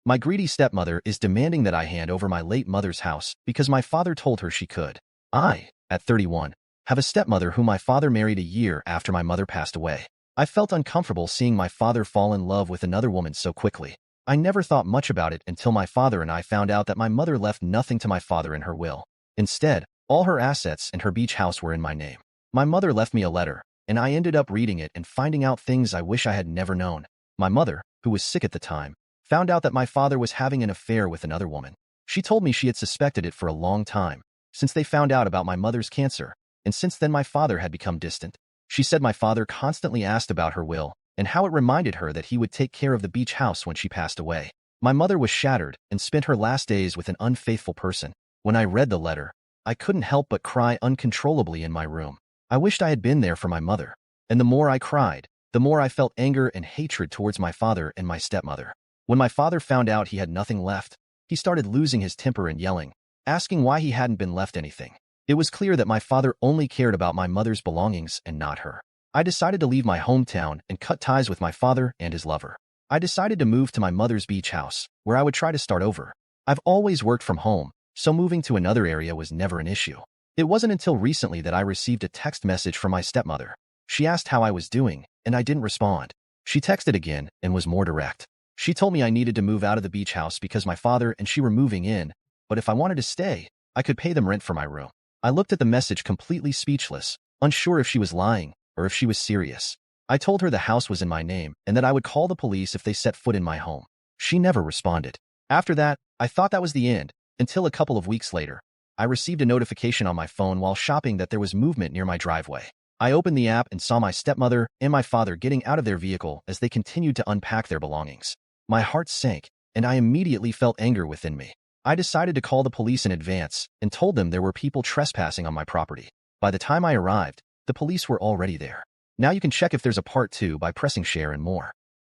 My greedy stepmother is demanding that I hand over my late mother's house because my father told her she could. I, at 31, have a stepmother whom my father married a year after my mother passed away. I felt uncomfortable seeing my father fall in love with another woman so quickly. I never thought much about it until my father and I found out that my mother left nothing to my father in her will. Instead, all her assets and her beach house were in my name. My mother left me a letter, and I ended up reading it and finding out things I wish I had never known. My mother, who was sick at the time, found out that my father was having an affair with another woman. She told me she had suspected it for a long time, since they found out about my mother's cancer, and since then my father had become distant. She said my father constantly asked about her will and how it reminded her that he would take care of the beach house when she passed away. My mother was shattered and spent her last days with an unfaithful person. When I read the letter, I couldn't help but cry uncontrollably in my room. I wished I had been there for my mother, and the more I cried, the more I felt anger and hatred towards my father and my stepmother. When my father found out he had nothing left, he started losing his temper and yelling, asking why he hadn't been left anything. It was clear that my father only cared about my mother's belongings and not her. I decided to leave my hometown and cut ties with my father and his lover. I decided to move to my mother's beach house, where I would try to start over. I've always worked from home, so moving to another area was never an issue. It wasn't until recently that I received a text message from my stepmother. She asked how I was doing, and I didn't respond. She texted again and was more direct. She told me I needed to move out of the beach house because my father and she were moving in, but if I wanted to stay, I could pay them rent for my room. I looked at the message completely speechless, unsure if she was lying or if she was serious. I told her the house was in my name and that I would call the police if they set foot in my home. She never responded. After that, I thought that was the end, until a couple of weeks later. I received a notification on my phone while shopping that there was movement near my driveway. I opened the app and saw my stepmother and my father getting out of their vehicle as they continued to unpack their belongings. My heart sank, and I immediately felt anger within me. I decided to call the police in advance and told them there were people trespassing on my property. By the time I arrived, the police were already there. Now you can check if there's a part 2 by pressing share and more.